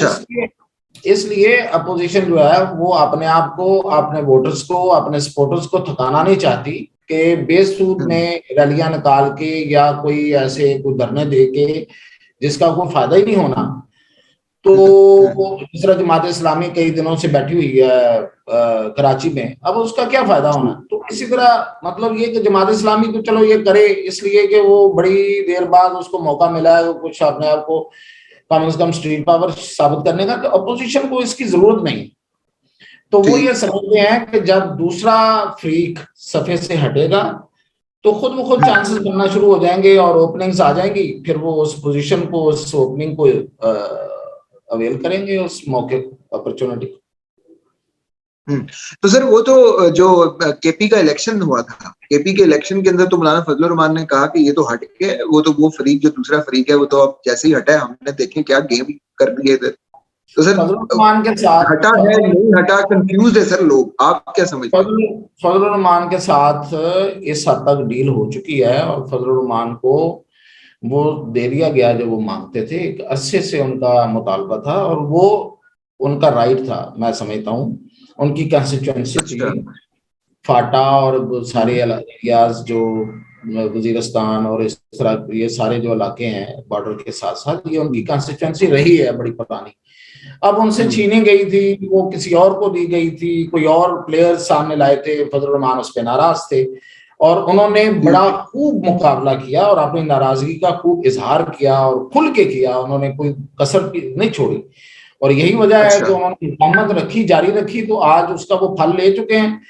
अच्छा। इसलिए अपोजिशन जो है वो अपने आप को, अपने वोटर्स को, अपने सपोर्टर्स को थकाना नहीं चाहती कि बेसूद में रैलियां निकाल के या कोई ऐसे कोई धरने दे के जिसका कोई फायदा ही नहीं होना। तो जिस तरह जमात इस्लामी कई दिनों से बैठी हुई है कराची में, अब उसका क्या फायदा होना। तो इसी तरह मतलब ये कि जमात इस्लामी तो चलो ये करे इसलिए कि वो बड़ी देर बाद उसको मौका मिला है कुछ अपने आप को कम से कम स्ट्रीट पावर साबित करने का, तो अपोजिशन को इसकी जरूरत नहीं। तो वो ये समझते हैं कि जब दूसरा फ्रीक सफे से हटेगा तो खुद ब खुद चांसेस बनना शुरू हो जाएंगे और ओपनिंग्स आ जाएंगी, फिर वो उस पोजीशन को, उस ओपनिंग को अवेल करेंगे, उस मौके अपॉर्चुनिटी। तो सर वो तो जो केपी का इलेक्शन हुआ था, केपी के इलेक्शन के अंदर तो मौलाना फजलुर रहमान ने कहा कि ये तो हट के वो फरीक जो दूसरा फरीक है वो तो अब जैसे ही हटा है हमने देखें क्या गेम कर दिए थे। तो सर फजलुर के साथ हटा है नहीं हटा कंफ्यूज है सर लोग, आप क्या समझते हैं? फजलुर रहमान के साथ इस हद तक डील हो चुकी है और फजलुर रहमान को वो दे दिया गया जो वो मांगते थे, एक अच्छे से उनका मुतालबा था और वो उनका राइट था, मैं समझता हूँ। उनकी कंस्टिट्यूएंसी थी फाटा और सारे एरियाज जो वजीरस्तान और इस तरह ये सारे जो इलाके हैं बॉर्डर के साथ साथ, ये उनकी कंस्टिट्यूएंसी रही है बड़ी पुरानी। अब उनसे छीनी गई थी, वो किसी और को दी गई थी, कोई और प्लेयर्स सामने लाए थे, फजलुर रहमान उस पर नाराज थे और उन्होंने बड़ा खूब मुकाबला किया और अपनी नाराजगी का खूब इजहार किया और खुल के किया, उन्होंने कोई कसर नहीं छोड़ी। और यही वजह है कि उन्होंने हुकूमत रखी, जारी रखी, तो आज उसका वो फल ले चुके हैं।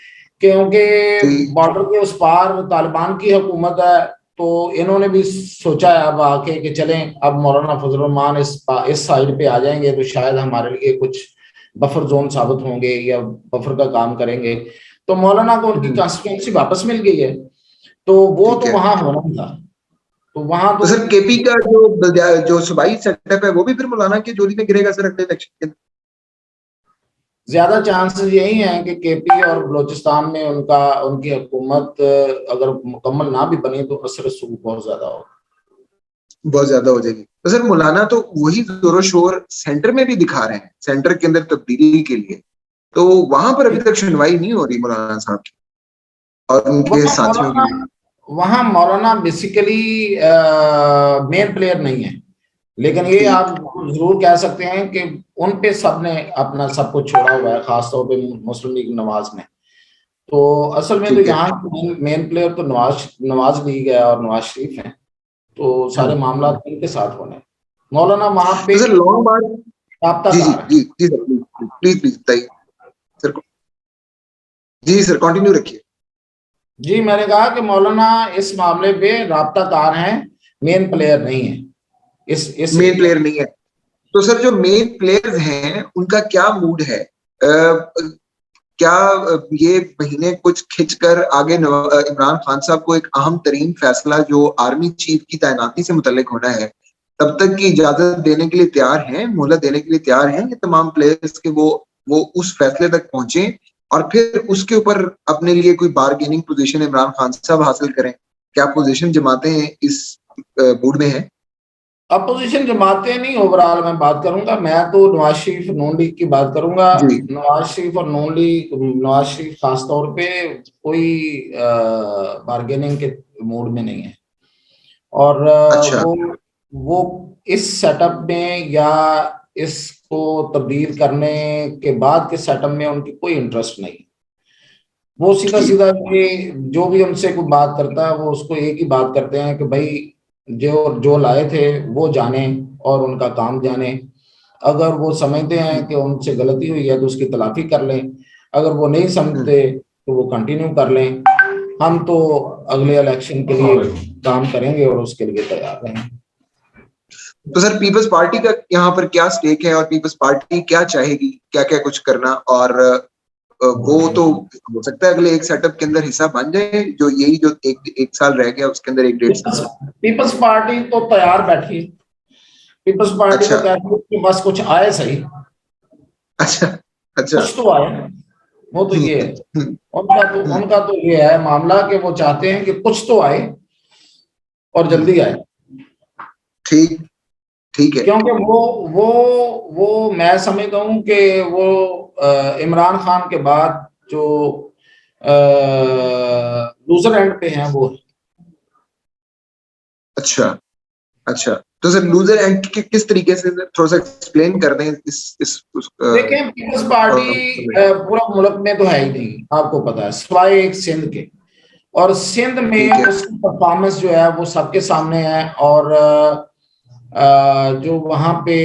क्योंकि बॉर्डर के उस पार तालिबान की हुकूमत है, तो इन्होंने भी सोचा है अब आके कि चलें अब मौलाना फजलुर रहमान इस साइड पे आ जाएंगे तो शायद हमारे लिए कुछ बफर जोन साबित होंगे या बफर का काम करेंगे। तो मौलाना को उनकी कॉन्स्टिट्यूएंसी वापस मिल गई है, तो वो तो वहां होना था। तो वहां तो सर केपी का जो सूबाई सेटअप है वो भी फिर मौलाना की जोड़ी में गिरेगा सर अगले इलेक्शन के? ज्यादा चांसेस यही हैं कि केपी और बलोचिस्तान में उनकी हुकूमत अगर मुकम्मल ना भी बनी तो असर रसूख बहुत ज्यादा होगा, बहुत ज्यादा हो जाएगी। तो सर मौलाना तो वही जोरो शोर सेंटर में भी दिखा रहे हैं, सेंटर के अंदर तब्दीली के लिए, तो वहां पर अभी तक सुनवाई नहीं हो रही मौलाना साहब की और उनके साथियों की। वहां मौलाना बेसिकली मेन प्लेयर नहीं है, लेकिन ये आप जरूर कह सकते हैं कि उन पे सबने अपना सब कुछ छोड़ा हुआ है, खासतौर पे मुस्लिम लीग नवाज ने। तो असल में तो यहाँ मेन प्लेयर तो नवाज लीग है और नवाज शरीफ है, तो सारे मामला इनके साथ होने। मौलाना वहां पे तो सर लॉन्ग बात जी जी जी जी सर प्लीज प्लीज बताइए सर। जी सर कंटिन्यू रखिए। जी मैंने कहा कि मौलाना इस मामले पे राब्ताकार हैं, मेन प्लेयर नहीं है इस मेन प्लेयर नहीं है। तो सर जो मेन प्लेयर्स हैं उनका क्या मूड है? क्या ये महीने कुछ खिंचकर आगे इमरान खान साहब को एक अहम तरीन फैसला जो आर्मी चीफ की तैनाती से मुतल्लिक होना है तब तक की इजाजत देने के लिए तैयार हैं, मोहलत देने के लिए तैयार हैं ये तमाम प्लेयर्स के वो उस फैसले तक पहुंचे और फिर उसके ऊपर अपने लिए कोई बारगेनिंग पोजीशन इमरान खान साहब हासिल करें? क्या पोजीशन जमाते हैं इस मूड में है? अपोजिशन जमातें नहीं, ओवरऑल मैं बात करूंगा, मैं तो नवाज शरीफ नून लीग की बात करूंगा। नवाज शरीफ और नून लीग, नवाज शरीफ खासतौर पे कोई बार्गेनिंग के मूड में नहीं है और अच्छा। वो इस सेटअप में या इसको तब्दील करने के बाद के सेटअप में उनकी कोई इंटरेस्ट नहीं। वो सीधा सीधा ये जो भी उनसे कोई बात करता है वो उसको एक ही बात करते हैं कि भाई जो जो लाए थे वो जाने और उनका काम जाने। अगर वो समझते हैं कि उनसे गलती हुई है तो उसकी तलाफी कर लें, अगर वो नहीं समझते तो वो कंटिन्यू कर लें। हम तो अगले इलेक्शन के लिए काम करेंगे और उसके लिए तैयार हैं। तो सर पीपल्स पार्टी का यहाँ पर क्या स्टेक है और पीपल्स पार्टी क्या चाहेगी, क्या क्या कुछ करना, और वो तो हो सकता है अगले एक सेटअप के अंदर हिस्सा बन जाए जो यही जो एक साल रह गया उसके अंदर एक डेढ़ साल। पीपल्स पार्टी तो तैयार बैठी, पीपल्स पार्टी को कहती है कि बस कुछ आए सही। अच्छा अच्छा। कुछ तो आए, वो तो ये है उनका तो ये है मामला कि वो चाहते हैं कि कुछ तो आए और जल्दी आए। ठीक ठीक है। क्योंकि वो मैं समझता हूँ कि वो इमरान खान के बाद जो लूजर एंड पे हैं वो। अच्छा अच्छा, तो सर लूजर एंड किस तरीके से, थोड़ा सा एक्सप्लेन कर दें देखें, पीपल्स पार्टी पूरा मुल्क में तो है ही नहीं, आपको पता है, सिवाय एक सिंध के। और सिंध ठीक में है। उसकी परफॉर्मेंस जो है वो सबके सामने है। और जो वहां पे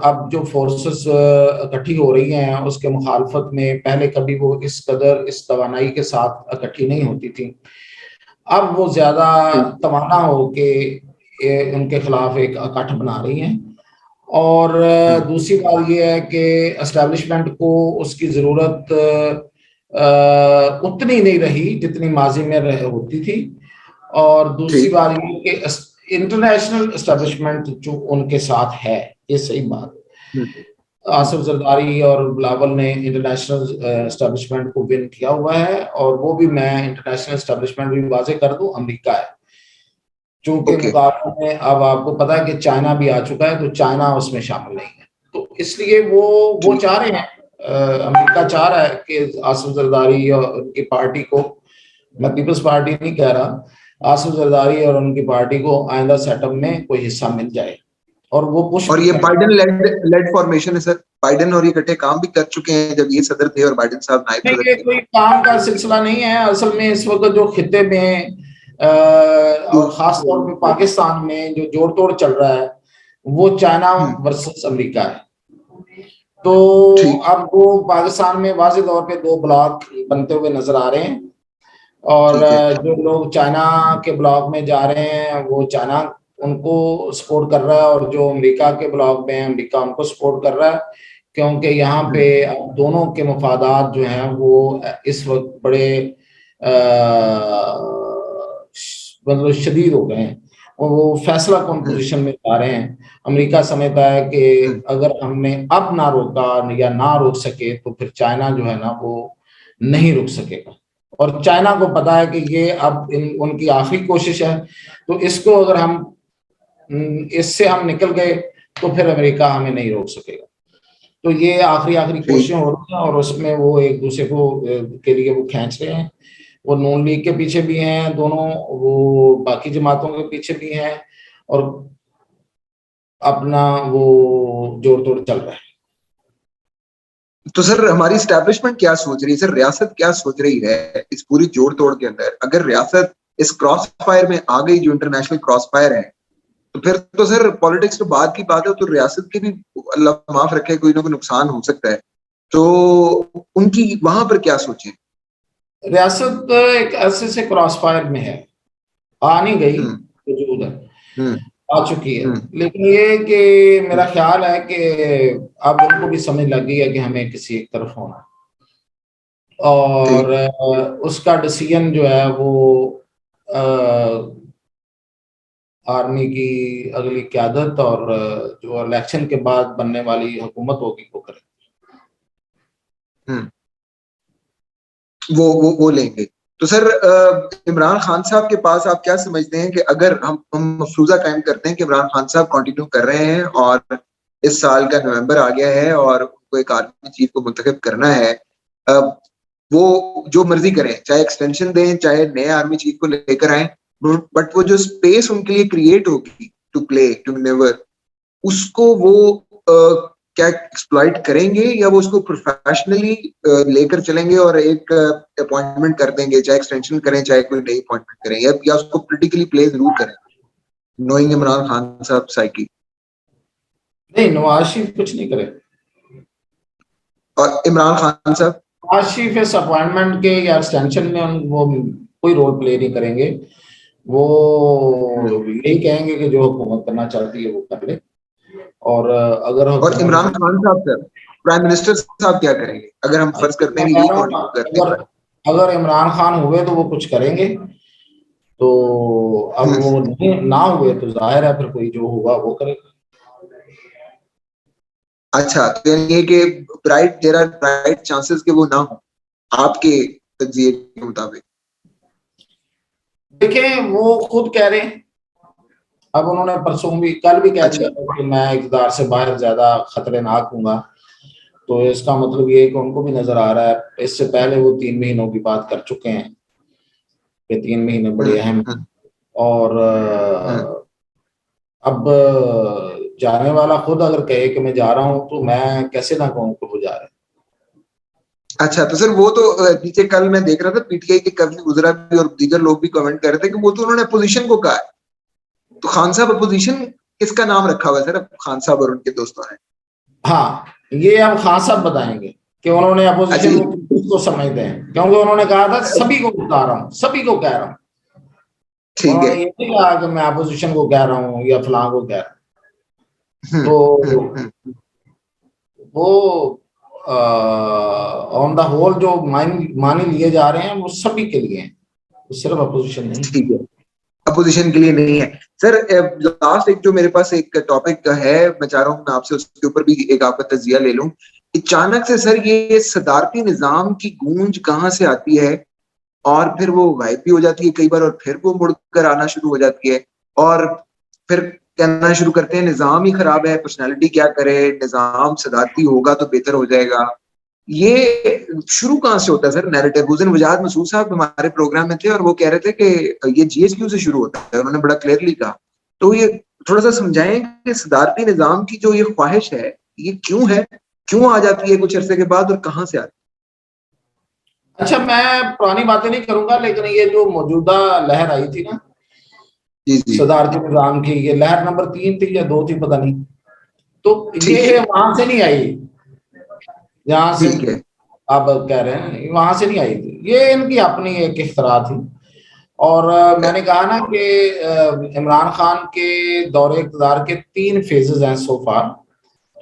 अब जो फोर्सेस इकट्ठी हो रही हैं उसके मुखालफत में, पहले कभी वो इस कदर इस तवानाई के साथ इकट्ठी नहीं होती थी। अब वो ज्यादा तवाना हो के उनके खिलाफ एक इकट्ठ बना रही हैं। और दूसरी बात ये है कि एस्टेब्लिशमेंट को उसकी जरूरत उतनी नहीं रही जितनी माजी में होती थी। और दूसरी ठीक। बात ये कि इंटरनेशनल एस्टेब्लिशमेंट जो उनके साथ है, ये सही बात, आसिफ जरदारी और बिलावल ने इंटरनेशनल एस्टेब्लिशमेंट को विन किया हुआ है। और वो भी, मैं इंटरनेशनल एस्टेब्लिशमेंट भी वाजे कर दूं, अमेरिका है। चूंकि ओके। मुकाबले में अब आपको पता है कि चाइना भी आ चुका है, तो चाइना उसमें शामिल नहीं है। तो इसलिए वो ठीक। चाह रहे हैं, अमेरिका चाह रहा है कि आसिफ जरदारी और उनकी पार्टी को, मैं पीपल्स पार्टी नहीं कह रहा, आसिफ जरदारी और उनकी पार्टी को आइंदा सेटअप में कोई हिस्सा मिल जाए। और वो पुश और भी ये कर रहे बाइडेन लेड फॉर्मेशन है सर, बाइडेन और ये इकट्ठे काम भी कर चुके हैं जब ये सदर थे और बाइडेन साहब नायब हैं। सदर ये थे। कोई काम का सिलसिला नहीं है असल में। इस वक्त जो खिते में और खास तौर पे पाकिस्तान में जो जोड़ तोड़ चल रहा है, वो चाइना वर्सेस अमेरिका है। तो ठीक। अब वो पाकिस्तान में वाज़ेह तौर पे दो ब्लॉक बनते हुए नजर आ रहे हैं। और ठीक है। जो लोग चाइना के ब्लॉक में जा रहे हैं वो चाइना उनको सपोर्ट कर रहा है, और जो अमेरिका के ब्लॉक में है अमेरिका उनको सपोर्ट कर रहा है। क्योंकि यहाँ पे अब दोनों के मफादात जो हैं वो इस वक्त बड़े मतलब शदीद हो गए हैं, और वो फैसला कौन पोजीशन में जा रहे हैं। अमेरिका समझता है कि अगर हमने अब ना रोका या ना रोक सके तो फिर चाइना जो है ना वो नहीं रुक सकेगा। और चाइना को पता है कि ये अब उनकी आखिरी कोशिश है। तो इसको अगर हम इससे हम निकल गए तो फिर अमेरिका हमें नहीं रोक सकेगा। तो ये आखिरी आखिरी ठीक। कोशिशें हो रही हैं, और उसमें वो एक दूसरे को के लिए वो खींच रहे हैं। वो नून लीग के पीछे भी हैं दोनों, वो बाकी जमातों के पीछे भी हैं, और अपना वो जोड़ तोड़ चल रहा है। तो सर हमारी स्टैब्लिशमेंट क्या सोच रही है, सर रियासत क्या सोच रही है इस पूरी जोड़ तोड़ के अंदर? अगर रियासत इस क्रॉस फायर में आ गई, जो इंटरनेशनल क्रॉस फायर है, तो फिर तो सर पॉलिटिक्स तो बात की बात है, तो रियासत के भी अल्लाह माफ रखे कोई ना कोई नुकसान हो सकता है। तो उनकी वहां पर क्या सोचें? रियासत एक ऐसे से क्रॉस फायर में है, आ नहीं गई, हम्म। वजूद है, हम्म। आ चुकी है। हम्म। लेकिन ये कि मेरा ख्याल है कि अब उनको भी समझ लग गई है कि हमें किसी एक तरफ होना है। और ठीक। उसका डिसीजन जो है वो आर्मी की अगली क्यादत और जो इलेक्शन के बाद बनने वाली हुकूमत होगी वो करे। हम्म। वो लेंगे। तो सर इमरान खान साहब के पास आप क्या समझते हैं कि अगर हम मफरूजा कायम करते हैं कि इमरान खान साहब कंटिन्यू कर रहे हैं और इस साल का नवंबर आ गया है और उनको एक आर्मी चीफ को मुंतखब करना है, अ, वो जो मर्जी करें, चाहे एक्सटेंशन दें चाहे नए आर्मी चीफ को लेकर आए, बट वो जो स्पेस उनके लिए क्रिएट होगी टू प्ले टू मेनेवर, उसको वो क्या एक्सप्लॉइट करेंगे, या वो उसको प्रोफेशनली लेकर चलेंगे और एक अपॉइंटमेंट कर देंगे, चाहे एक्सटेंशन करें चाहे कोई नई अपॉइंटमेंट करें, या उसको पोलिटिकली प्ले जरूर करें, नोइंग इमरान खान साहब साइकी? नहीं, नवाज शरीफ कुछ नहीं करे। और इमरान खान साहब? नवाज शरीफ इस अपॉइंटमेंट के या एक्सटेंशन में वो कोई रोल प्ले नहीं करेंगे। वो यही कहेंगे कि जो हुकूमत करना चाहती है वो कर ले। और अगर और इमरान हुकूमत, खान साहब सर, प्राइम मिनिस्टर साहब क्या करेंगे अगर हम फर्ज करते हैं कि कह यही रहा हूँ ना, कंटिन्यू करते अगर हैं? अगर इमरान खान हुए तो वो कुछ करेंगे। तो अब वो नहीं ना हुए तो जाहिर है फिर कोई जो होगा वो करेगा। अच्छा, तो यानी ये कि bright there are bright chances कि वो ना हो आपके तज्जिए के मुताबिक? देखें, वो खुद कह रहे हैं अब उन्होंने परसों भी, कल भी कह अच्छा दिया था कि मैं इक़्तिदार से बाहर ज्यादा खतरनाक हूँगा। तो इसका मतलब ये है कि उनको भी नजर आ रहा है, इससे पहले वो 3 महीनों की बात कर चुके हैं कि 3 महीने बड़े अहम हैं। हम्म और हम्म। अब जाने वाला खुद अगर कहे कि मैं जा रहा हूँ, तो मैं कैसे ना कहूँ कि वो जा रहे हैं। अच्छा, तो सर वो तो नीचे कल मैं देख रहा था पीटीआई के कभी गुजरा भी और दीगर लोग भी कमेंट कर रहे थे कि वो तो उन्होंने अपोजिशन को कहा है। तो खान साहब अपोजिशन किसका नाम रखा हुआ है सर, अब खान साहब और उनके दोस्तों ने? हाँ, ये अब खान साहब बताएंगे कि उन्होंने अच्छा अपोजिशन ये को किसको समझते हैं, क्योंकि उन्होंने कहा था सभी को बता रहा हूँ, सभी को कह रहा हूँ। ठीक है। उन्होंने ये नहीं कहा कि मैं अपोजिशन को कह रहा हूँ या फलां को कह रहा हूँ। हम्म तो वो ऑन द होल जो मानी लिए जा रहे हैं वो सभी के लिए हैं, तो सिर्फ अपोजिशन नहीं। ठीक है, अपोजिशन के लिए नहीं है सर। लास्ट एक जो मेरे पास एक टॉपिक है, मैं चाह रहा हूँ मैं आपसे उसके ऊपर भी एक आपका तजिया ले लूं। अचानक से सर ये सदारती निजाम की गूंज कहाँ से आती है और फिर वो गायब भी हो जाती है कई बार और फिर वो मुड़कर आना शुरू हो जाती है और फिर कहना शुरू करते हैं निजाम ही खराब है, पर्सनालिटी क्या करे, निजाम सदारती होगा तो बेहतर हो जाएगा। ये शुरू कहाँ से होता है सर नैरेटिव? उस दिन वजाहत मसूद साहब हमारे प्रोग्राम में थे और वो कह रहे थे कि ये जीएसक्यू से शुरू होता है, उन्होंने बड़ा क्लियरली कहा। तो ये थोड़ा सा समझाएं कि सदारती निजाम की जो ये ख्वाहिश है ये क्यों है, क्यों आ जाती है कुछ अरसे के बाद और कहाँ से आती अच्छा, मैं पुरानी बातें नहीं करूंगा, लेकिन ये जो मौजूदा लहर आई थी ना है? जी जी। सदारती निजाम की, ये लहर नंबर 3 थी या 2 थी पता नहीं। तो ठीक ये है। वहां से नहीं आई, जहां से ठीक है। आप कह रहे हैं, वहां से नहीं आई थी, ये इनकी अपनी एक इख्तरा थी। और मैंने कहा ना कि इमरान खान के दौरे इक़्तिदार के 3 फेजेस हैं सो फार।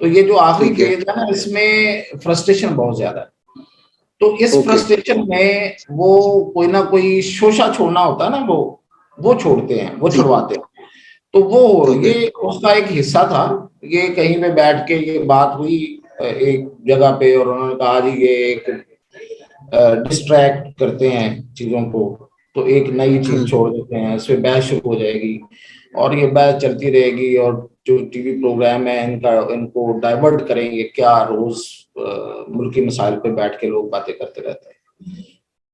तो ये जो आखिरी ठीक है। फेज है ना, इसमें फ्रस्ट्रेशन बहुत ज्यादा है। तो इस ओके। फ्रस्ट्रेशन में वो कोई ना कोई शोशा छोड़ना होता है ना, वो छोड़ते हैं, वो ठीक है। छुड़वाते हैं। तो वो ठीक है। ये उसका एक हिस्सा था। ये कहीं पे बैठ के ये बात हुई एक जगह पे, और उन्होंने कहा जी ये एक डिस्ट्रैक्ट करते हैं चीजों को, तो एक नई चीज हम्म छोड़ देते हैं, इस पे बहस शुरू हो जाएगी और ये बहस चलती रहेगी, और जो टीवी प्रोग्राम है इनका, इनको डाइवर्ट करेंगे क्या, रोज मुल्की मसाइल पे बैठ के लोग बातें करते रहते हैं।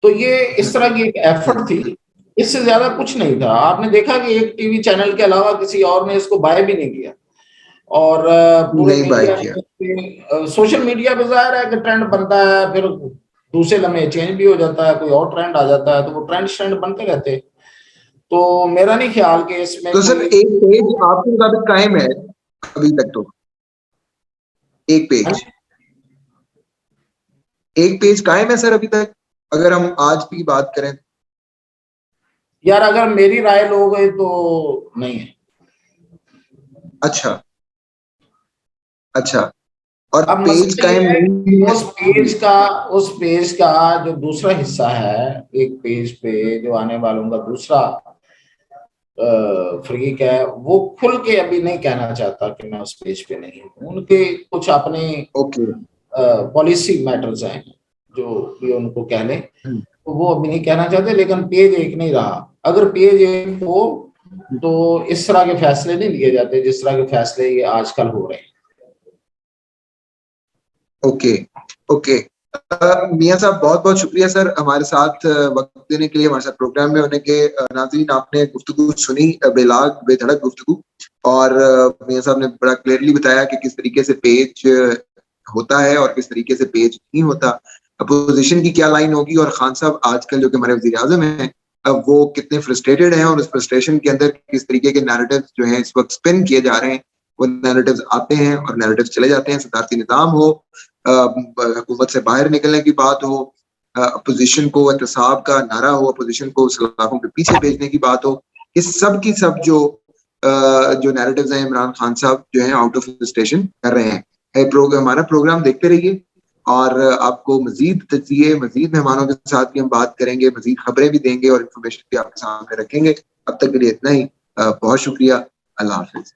तो ये इस तरह की एक एफर्ट थी, इससे ज्यादा कुछ नहीं था। आपने देखा कि एक टीवी चैनल के अलावा किसी और ने इसको बाय भी नहीं किया। और पूरे नहीं बाय मीडिया किया। में, सोशल मीडिया पे जाहिर है कि ट्रेंड बनता है, फिर दूसरे लम्हे चेंज भी हो जाता है, कोई और ट्रेंड आ जाता है, तो वो ट्रेंड बनते रहते हैं। तो मेरा नहीं ख्याल कि इसमें तो सर कोई। एक पेज आपके मुताबिक कायम है अभी तक? तो एक पेज, एक पेज कायम है सर अभी तक अगर हम आज की बात करें? यार अगर मेरी राय लोगे तो नहीं है। अच्छा। अच्छा, और अब पेज मसला ये कायम है नहीं कि है? उस पेज का जो दूसरा हिस्सा है, एक पेज पे जो आने वालों का दूसरा फ्रीक है, वो खुल के अभी नहीं कहना चाहता कि मैं उस पेज पे नहीं हूँ। उनके कुछ अपने ओके। पॉलिसी मैटर्स हैं जो भी उनको कह लें, तो वो अभी नहीं कहना चाहते। लेकिन पेज एक नहीं रहा। अगर पेज एक हो तो इस तरह के फैसले नहीं लिए जाते जिस तरह के फैसले ये आजकल हो रहे हैं। ओके। ओके। मियां साहब बहुत बहुत शुक्रिया सर हमारे साथ वक्त देने के लिए, हमारे साथ प्रोग्राम में होने के। नाज़रीन आपने गुफ्तगू सुनी, बेलाग बेधड़क गुफ्तगू, और मियां साहब ने बड़ा क्लियरली बताया कि किस तरीके से पेज होता है और किस तरीके से पेज नहीं होता, अपोजिशन की क्या लाइन होगी, और खान साहब आजकल जो कि हमारे वजीर आजम हैं वो कितने फ्रस्ट्रेटेड हैं और उस फ्रस्ट्रेशन के अंदर किस तरीके के नैरेटिव जो है इस वक्त स्पिन किए जा रहे हैं। वो नैरेटिव्स आते हैं और नैरेटिव्स चले जाते हैं। सदारती निजाम हो, हुकूमत से बाहर निकलने की बात हो, अपोजिशन को एहतसाब का नारा हो, अपोजिशन को सलाखों के पीछे भेजने की बात हो, इस सब की सब जो नैरेटिव्स हैं इमरान खान साहब जो है आउट ऑफ स्टेशन कर रहे हैं। हमारा प्रोग्राम देखते रहिए और आपको मजीद तजिए, मजीद मेहमानों के साथ भी हम बात करेंगे, मजीद खबरें भी देंगे और इन्फॉर्मेशन भी आपके सामने रखेंगे। अब तक के लिए इतना ही। बहुत शुक्रिया। अल्लाह हाफिज।